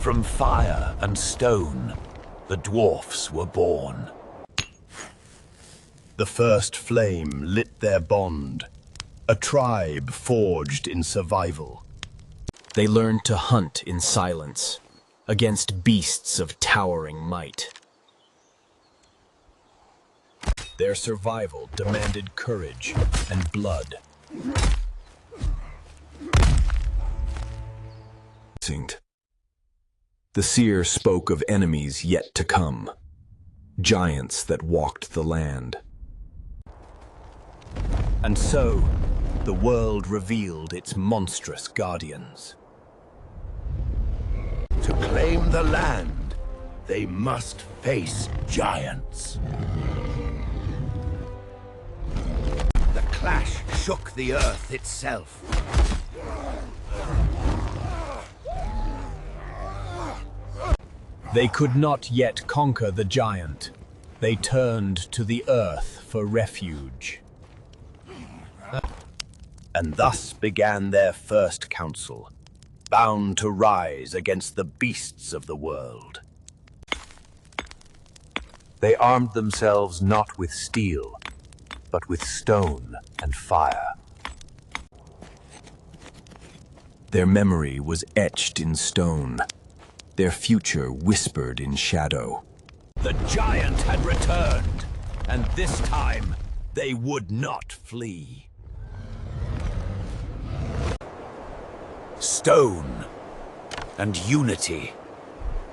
From fire and stone, the dwarfs were born. The first flame lit their bond, a tribe forged in survival. They learned to hunt in silence, against beasts of towering might. Their survival demanded courage and blood. The seer spoke of enemies yet to come, giants that walked the land. And so, the world revealed its monstrous guardians. To claim the land, they must face giants. The clash shook the earth itself. They could not yet conquer the giant. They turned to the earth for refuge. And thus began their first council, bound to rise against the beasts of the world. They armed themselves not with steel, but with stone and fire. Their memory was etched in stone, their future whispered in shadow. The giant had returned, and this time they would not flee. Stone and unity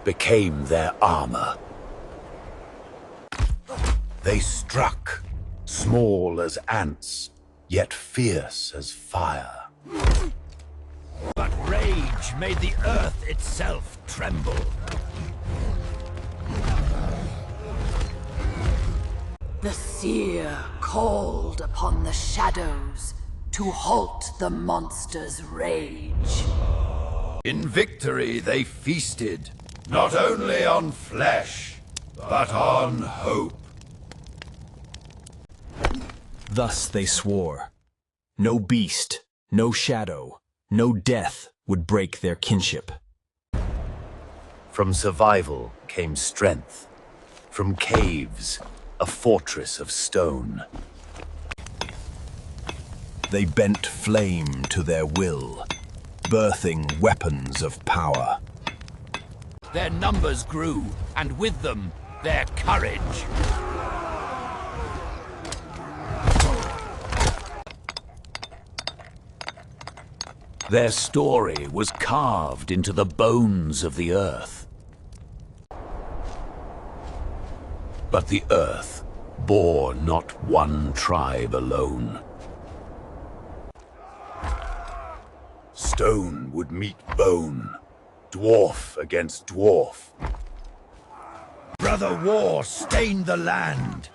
became their armor. They struck, small as ants, yet fierce as fire. But rage made the earth itself tremble. The seer called upon the shadows to halt the monster's rage. In victory they feasted, not only on flesh, but on hope. Thus they swore. No beast, no shadow, no death would break their kinship. From survival came strength. From caves, a fortress of stone. They bent flame to their will, birthing weapons of power. Their numbers grew, and with them, their courage. Their story was carved into the bones of the earth. But the earth bore not one tribe alone. Stone would meet bone, dwarf against dwarf. Brother war stained the land.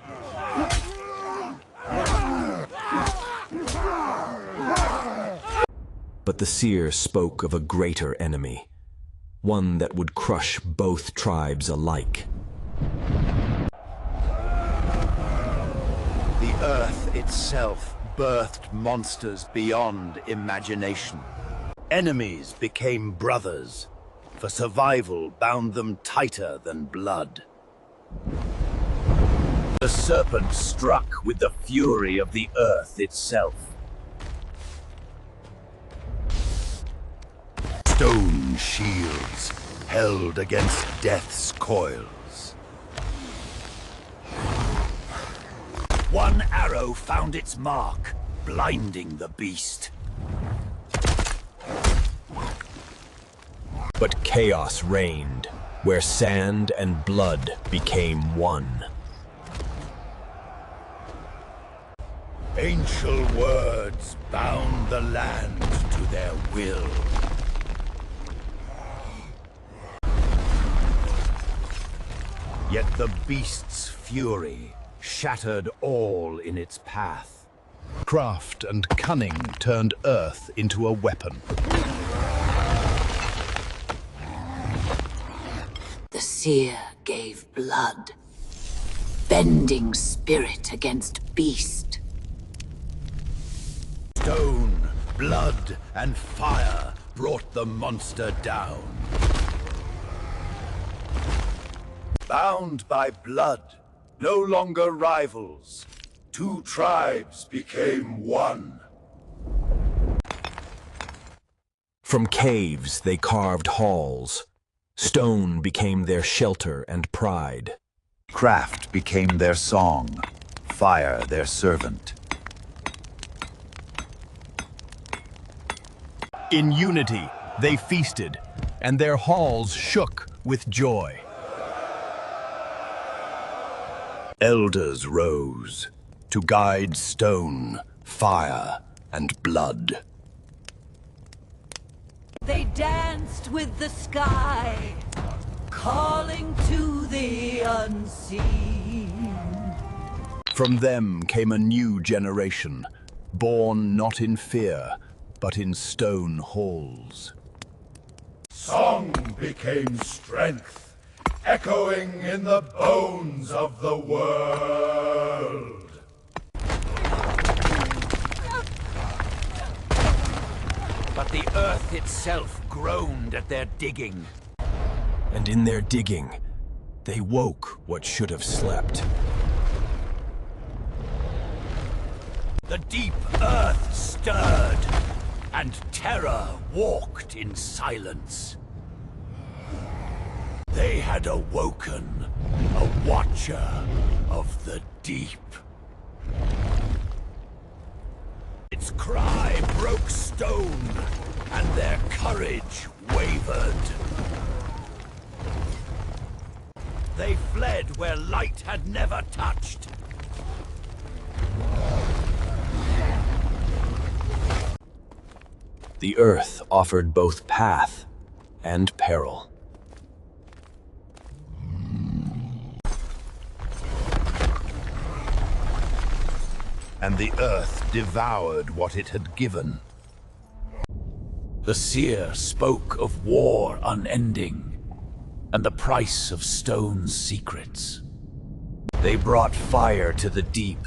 But the seer spoke of a greater enemy, one that would crush both tribes alike. The earth itself birthed monsters beyond imagination. Enemies became brothers, for survival bound them tighter than blood. The serpent struck with the fury of the earth itself. Stone shields held against death's coils. One arrow found its mark, blinding the beast. But chaos reigned, where sand and blood became one. Ancient words bound the land to their will. Yet the beast's fury shattered all in its path. Craft and cunning turned earth into a weapon. The seer gave blood, bending spirit against beast. Stone, blood, and fire brought the monster down. Bound by blood, no longer rivals, two tribes became one. From caves they carved halls. Stone became their shelter and pride. Craft became their song, fire their servant. In unity, they feasted, and their halls shook with joy. Elders rose to guide stone, fire, and blood. They danced with the sky, calling to the unseen. From them came a new generation, born not in fear, but in stone halls. Song became strength, echoing in the bones of the world. But the earth itself groaned at their digging. And in their digging, they woke what should have slept. The deep earth stirred, and terror walked in silence. They had awoken, a watcher of the deep. Its cry broke stone, and their courage wavered. They fled where light had never touched. The earth offered both path and peril. And the earth devoured what it had given. The seer spoke of war unending, and the price of stone's secrets. They brought fire to the deep,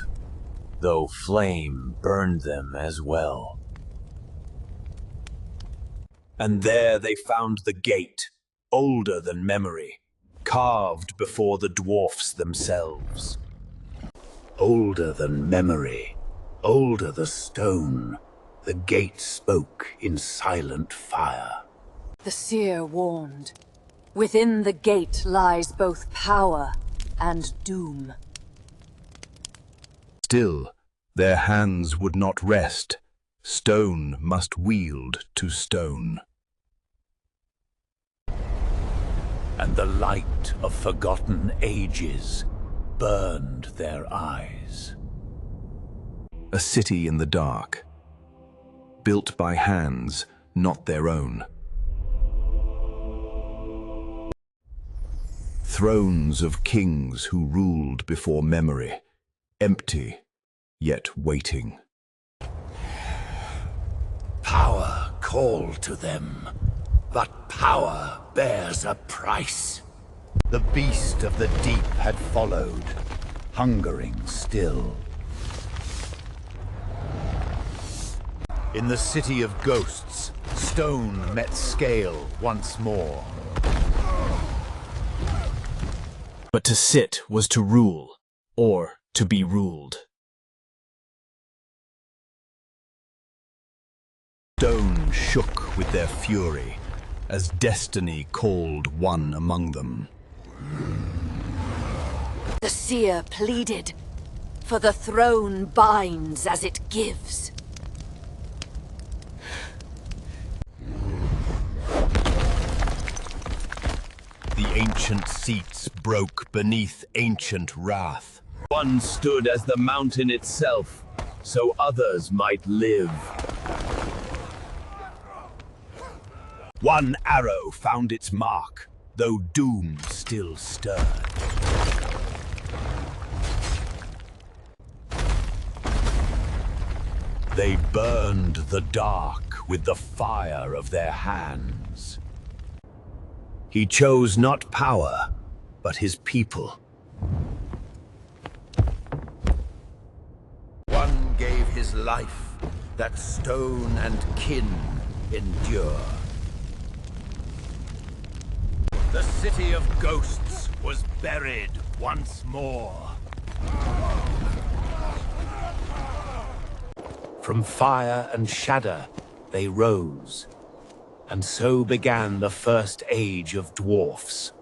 though flame burned them as well. And there they found the gate, older than memory, carved before the dwarfs themselves. Older than memory, older the stone, the gate spoke in silent fire. The seer warned. Within the gate lies both power and doom. Still, their hands would not rest. Stone must wield to stone. And the light of forgotten ages burned their eyes. A city in the dark, built by hands not their own. Thrones of kings who ruled before memory, empty yet waiting. Power called to them, but power bears a price. The beast of the deep had followed, hungering still. In the city of ghosts, stone met scale once more. But to sit was to rule, or to be ruled. Stone shook with their fury, as destiny called one among them. The seer pleaded, for the throne binds as it gives. The ancient seats broke beneath ancient wrath. One stood as the mountain itself, so others might live. One arrow found its mark, though doom still stirred. They burned the dark with the fire of their hands. He chose not power, but his people. One gave his life, that stone and kin endure. The city of ghosts was buried once more. From fire and shadow, they rose, and so began the first age of dwarfs.